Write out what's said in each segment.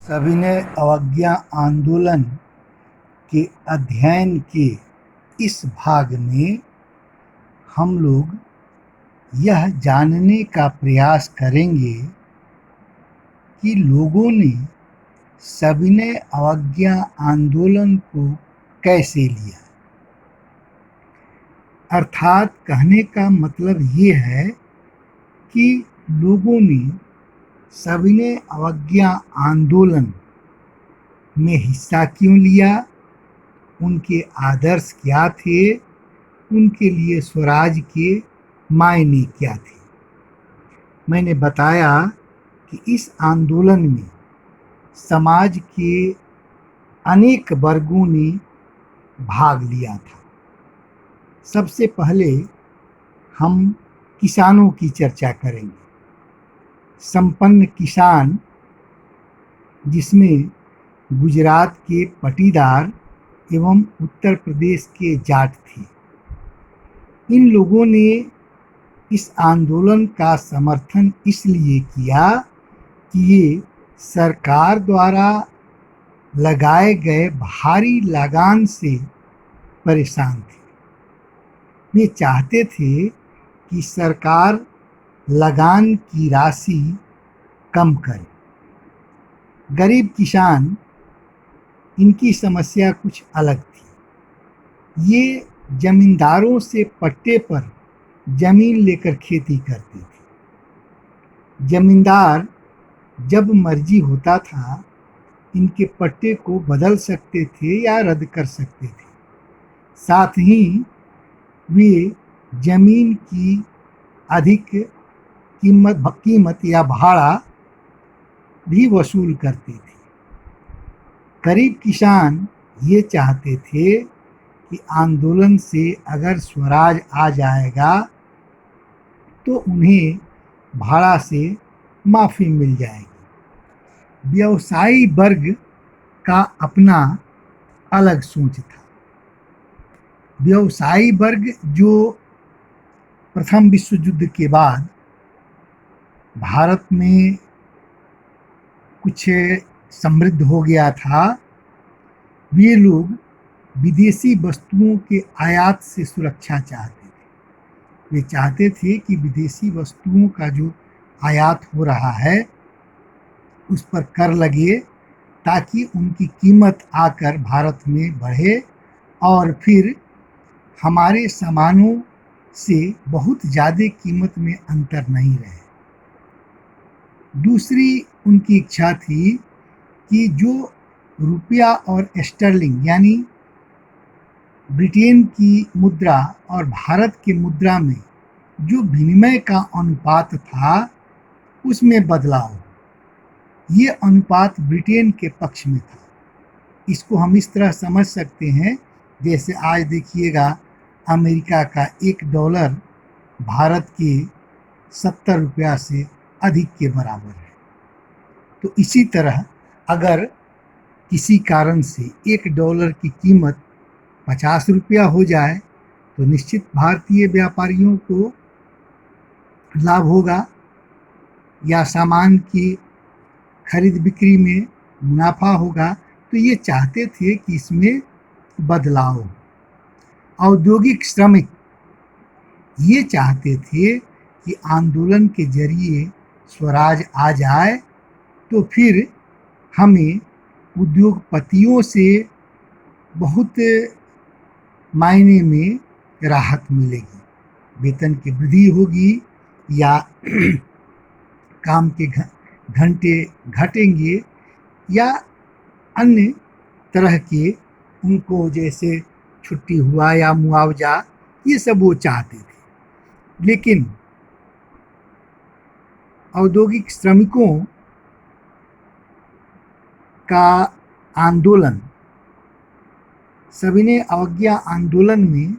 सविनय अवज्ञा आंदोलन के अध्ययन के इस भाग में हम लोग यह जानने का प्रयास करेंगे कि लोगों ने सविनय अवज्ञा आंदोलन को कैसे लिया। अर्थात कहने का मतलब ये है कि लोगों ने सविनय अवज्ञा आंदोलन में हिस्सा क्यों लिया, उनके आदर्श क्या थे, उनके लिए स्वराज के मायने क्या थे। मैंने बताया कि इस आंदोलन में समाज के अनेक वर्गों ने भाग लिया था। सबसे पहले हम किसानों की चर्चा करेंगे। संपन्न किसान, जिसमें गुजरात के पटीदार एवं उत्तर प्रदेश के जाट थे, इन लोगों ने इस आंदोलन का समर्थन इसलिए किया कि ये सरकार द्वारा लगाए गए भारी लगान से परेशान थे। वे चाहते थे कि सरकार लगान की राशि कम करे। गरीब किसान, इनकी समस्या कुछ अलग थी। ये जमींदारों से पट्टे पर जमीन लेकर खेती करते थे। जमींदार जब मर्जी होता था इनके पट्टे को बदल सकते थे या रद्द कर सकते थे। साथ ही वे जमीन की अधिक कीमत या भाड़ा भी वसूल करते थे। गरीब किसान ये चाहते थे कि आंदोलन से अगर स्वराज आ जाएगा तो उन्हें भाड़ा से माफ़ी मिल जाएगी। व्यवसायी वर्ग का अपना अलग सोच था। व्यवसायी वर्ग जो प्रथम विश्व युद्ध के बाद भारत में कुछ समृद्ध हो गया था, वे लोग विदेशी वस्तुओं के आयात से सुरक्षा चाहते थे। वे चाहते थे कि विदेशी वस्तुओं का जो आयात हो रहा है उस पर कर लगे, ताकि उनकी कीमत आकर भारत में बढ़े और फिर हमारे सामानों से बहुत ज़्यादा कीमत में अंतर नहीं रहे। दूसरी उनकी इच्छा थी कि जो रुपया और स्टर्लिंग यानी ब्रिटेन की मुद्रा और भारत की मुद्रा में जो विनिमय का अनुपात था उसमें बदलाव। ये अनुपात ब्रिटेन के पक्ष में था। इसको हम इस तरह समझ सकते हैं, जैसे आज देखिएगा अमेरिका का $1 भारत के 70 रुपया से अधिक के बराबर है। तो इसी तरह अगर किसी कारण से $1 की कीमत 50 रुपया हो जाए तो निश्चित भारतीय व्यापारियों को लाभ होगा या सामान की खरीद बिक्री में मुनाफा होगा। तो ये चाहते थे कि इसमें बदलाव हो। औद्योगिक श्रमिक ये चाहते थे कि आंदोलन के जरिए स्वराज आ जाए तो फिर हमें उद्योगपतियों से बहुत मायने में राहत मिलेगी, वेतन की वृद्धि होगी या काम के घंटे घटेंगे या अन्य तरह के उनको जैसे छुट्टी हुआ या मुआवजा, ये सब वो चाहते थे। लेकिन औद्योगिक श्रमिकों का आंदोलन सविनय अवज्ञा आंदोलन में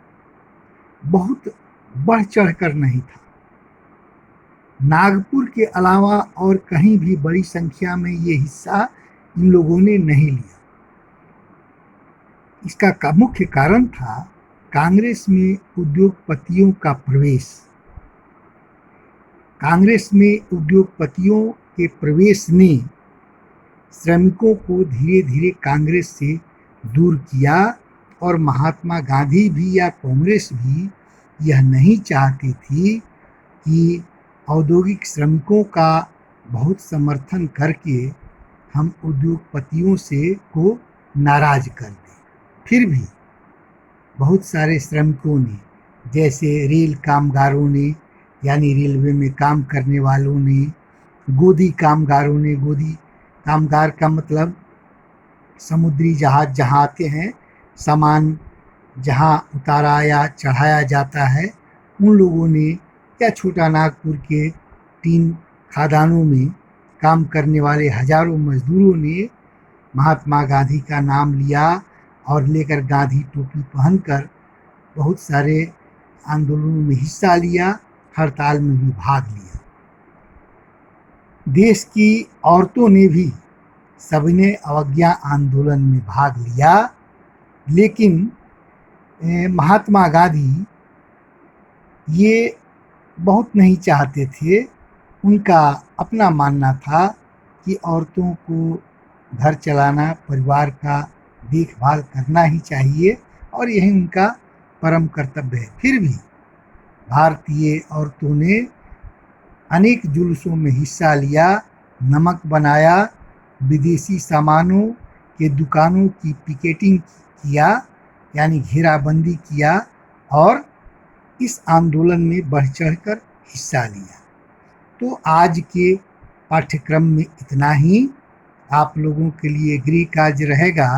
बहुत बढ़ चढ़ कर नहीं था। नागपुर के अलावा और कहीं भी बड़ी संख्या में ये हिस्सा इन लोगों ने नहीं लिया। इसका मुख्य कारण था कांग्रेस में उद्योगपतियों का प्रवेश। कांग्रेस में उद्योगपतियों के प्रवेश ने श्रमिकों को धीरे धीरे कांग्रेस से दूर किया और महात्मा गांधी भी या कांग्रेस भी यह नहीं चाहती थी कि औद्योगिक श्रमिकों का बहुत समर्थन करके हम उद्योगपतियों से को नाराज कर दें। फिर भी बहुत सारे श्रमिकों ने, जैसे रेल कामगारों ने यानी रेलवे में काम करने वालों ने, गोदी कामगारों ने, गोदी कामगार का मतलब समुद्री जहाज जहाँ आते हैं, सामान जहाँ उतारा या चढ़ाया जाता है, उन लोगों ने, या छोटा नागपुर के 3 खदानों में काम करने वाले हजारों मजदूरों ने महात्मा गांधी का नाम लिया और लेकर गांधी टोपी पहनकर बहुत सारे आंदोलनों में हिस्सा लिया, हड़ताल में भी भाग लिया। देश की औरतों ने भी सविनय अवज्ञा आंदोलन में भाग लिया, लेकिन महात्मा गांधी ये बहुत नहीं चाहते थे। उनका अपना मानना था कि औरतों को घर चलाना, परिवार का देखभाल करना ही चाहिए और यही उनका परम कर्तव्य है। फिर भी भारतीय औरतों ने अनेक जुलूसों में हिस्सा लिया, नमक बनाया, विदेशी सामानों के दुकानों की पिकेटिंग किया यानी घेराबंदी किया और इस आंदोलन में बढ़ चढ़कर हिस्सा लिया। तो आज के पाठ्यक्रम में इतना ही। आप लोगों के लिए गृह कार्य रहेगा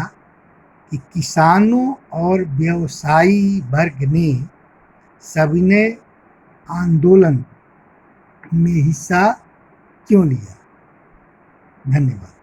कि किसानों और व्यवसायी वर्ग ने सविनय आंदोलन में हिस्सा क्यों लिया। धन्यवाद।